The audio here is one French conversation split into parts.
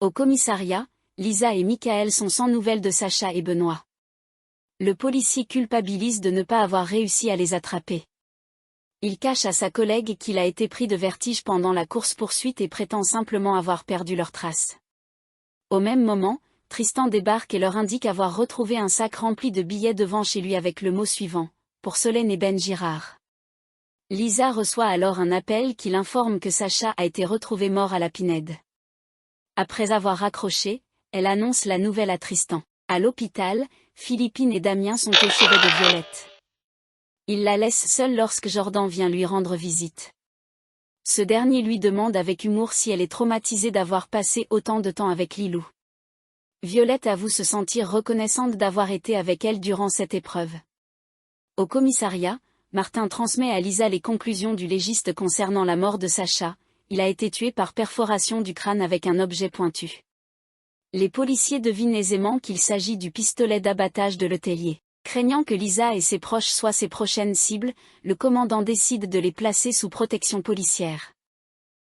Au commissariat, Lisa et Michael sont sans nouvelles de Sacha et Benoît. Le policier culpabilise de ne pas avoir réussi à les attraper. Il cache à sa collègue qu'il a été pris de vertige pendant la course-poursuite et prétend simplement avoir perdu leurs traces. Au même moment, Tristan débarque et leur indique avoir retrouvé un sac rempli de billets devant chez lui avec le mot suivant, pour Solène et Ben Girard. Lisa reçoit alors un appel qui l'informe que Sacha a été retrouvé mort à la Pinède. Après avoir raccroché, elle annonce la nouvelle à Tristan. À l'hôpital, Philippine et Damien sont au chevet de Violette. Il la laisse seule lorsque Jordan vient lui rendre visite. Ce dernier lui demande avec humour si elle est traumatisée d'avoir passé autant de temps avec Lilou. Violette avoue se sentir reconnaissante d'avoir été avec elle durant cette épreuve. Au commissariat, Martin transmet à Lisa les conclusions du légiste concernant la mort de Sacha. Il a été tué par perforation du crâne avec un objet pointu. Les policiers devinent aisément qu'il s'agit du pistolet d'abattage de Letellier. Craignant que Lisa et ses proches soient ses prochaines cibles, le commandant décide de les placer sous protection policière.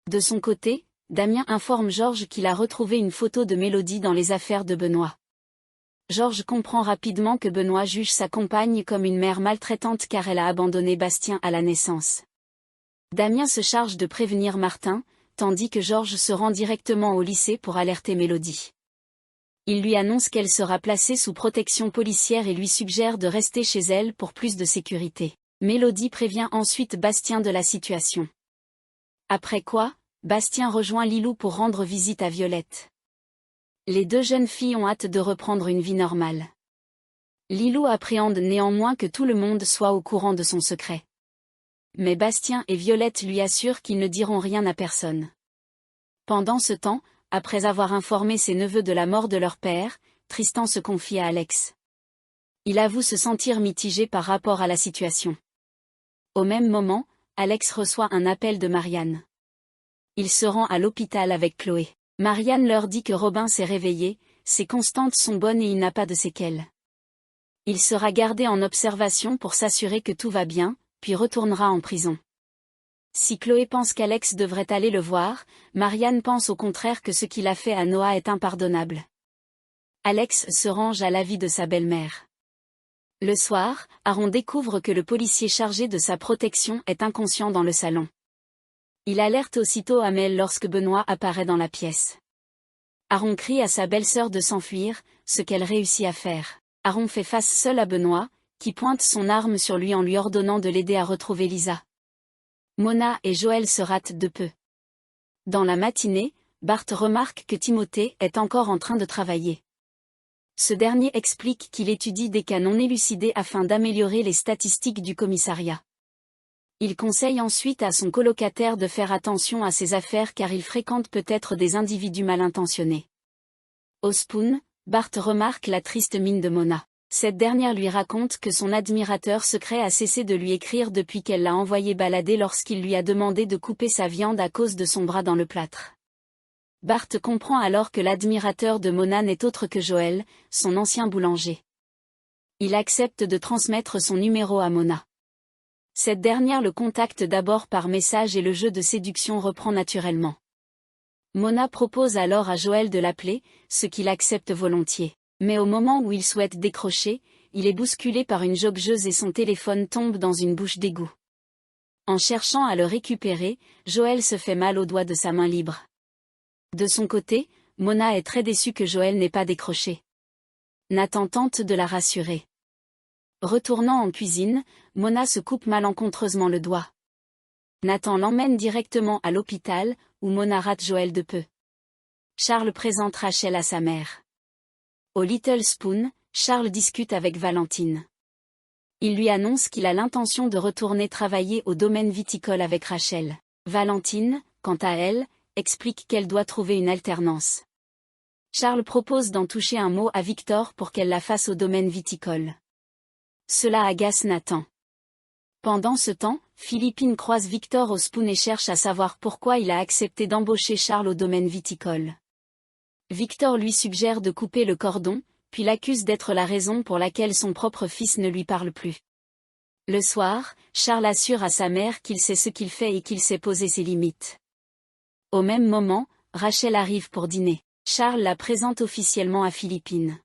De son côté, Damien informe Georges qu'il a retrouvé une photo de Mélodie dans les affaires de Benoît. Georges comprend rapidement que Benoît juge sa compagne comme une mère maltraitante car elle a abandonné Bastien à la naissance. Damien se charge de prévenir Martin, tandis que Georges se rend directement au lycée pour alerter Mélodie. Il lui annonce qu'elle sera placée sous protection policière et lui suggère de rester chez elle pour plus de sécurité. Mélodie prévient ensuite Bastien de la situation. Après quoi, Bastien rejoint Lilou pour rendre visite à Violette. Les deux jeunes filles ont hâte de reprendre une vie normale. Lilou appréhende néanmoins que tout le monde soit au courant de son secret. Mais Bastien et Violette lui assurent qu'ils ne diront rien à personne. Pendant ce temps, après avoir informé ses neveux de la mort de leur père, Tristan se confie à Alex. Il avoue se sentir mitigé par rapport à la situation. Au même moment, Alex reçoit un appel de Marianne. Il se rend à l'hôpital avec Chloé. Marianne leur dit que Robin s'est réveillé, ses constantes sont bonnes et il n'a pas de séquelles. Il sera gardé en observation pour s'assurer que tout va bien, puis retournera en prison. Si Chloé pense qu'Alex devrait aller le voir, Marianne pense au contraire que ce qu'il a fait à Noah est impardonnable. Alex se range à l'avis de sa belle-mère. Le soir, Aaron découvre que le policier chargé de sa protection est inconscient dans le salon. Il alerte aussitôt Amel lorsque Benoît apparaît dans la pièce. Aaron crie à sa belle-sœur de s'enfuir, ce qu'elle réussit à faire. Aaron fait face seul à Benoît, qui pointe son arme sur lui en lui ordonnant de l'aider à retrouver Lisa. Mona et Joël se ratent de peu. Dans la matinée, Bart remarque que Timothée est encore en train de travailler. Ce dernier explique qu'il étudie des cas non élucidés afin d'améliorer les statistiques du commissariat. Il conseille ensuite à son colocataire de faire attention à ses affaires car il fréquente peut-être des individus mal intentionnés. Au spoon, Bart remarque la triste mine de Mona. Cette dernière lui raconte que son admirateur secret a cessé de lui écrire depuis qu'elle l'a envoyé balader lorsqu'il lui a demandé de couper sa viande à cause de son bras dans le plâtre. Bart comprend alors que l'admirateur de Mona n'est autre que Joël, son ancien boulanger. Il accepte de transmettre son numéro à Mona. Cette dernière le contacte d'abord par message et le jeu de séduction reprend naturellement. Mona propose alors à Joël de l'appeler, ce qu'il accepte volontiers. Mais au moment où il souhaite décrocher, il est bousculé par une joggeuse et son téléphone tombe dans une bouche d'égout. En cherchant à le récupérer, Joël se fait mal au doigt de sa main libre. De son côté, Mona est très déçue que Joël n'ait pas décroché. Nathan tente de la rassurer. Retournant en cuisine, Mona se coupe malencontreusement le doigt. Nathan l'emmène directement à l'hôpital, où Mona rate Joël de peu. Charles présente Rachel à sa mère. Au Little Spoon, Charles discute avec Valentine. Il lui annonce qu'il a l'intention de retourner travailler au domaine viticole avec Rachel. Valentine, quant à elle, explique qu'elle doit trouver une alternance. Charles propose d'en toucher un mot à Victor pour qu'elle la fasse au domaine viticole. Cela agace Nathan. Pendant ce temps, Philippine croise Victor au Spoon et cherche à savoir pourquoi il a accepté d'embaucher Charles au domaine viticole. Victor lui suggère de couper le cordon, puis l'accuse d'être la raison pour laquelle son propre fils ne lui parle plus. Le soir, Charles assure à sa mère qu'il sait ce qu'il fait et qu'il sait poser ses limites. Au même moment, Rachel arrive pour dîner. Charles la présente officiellement à Philippines.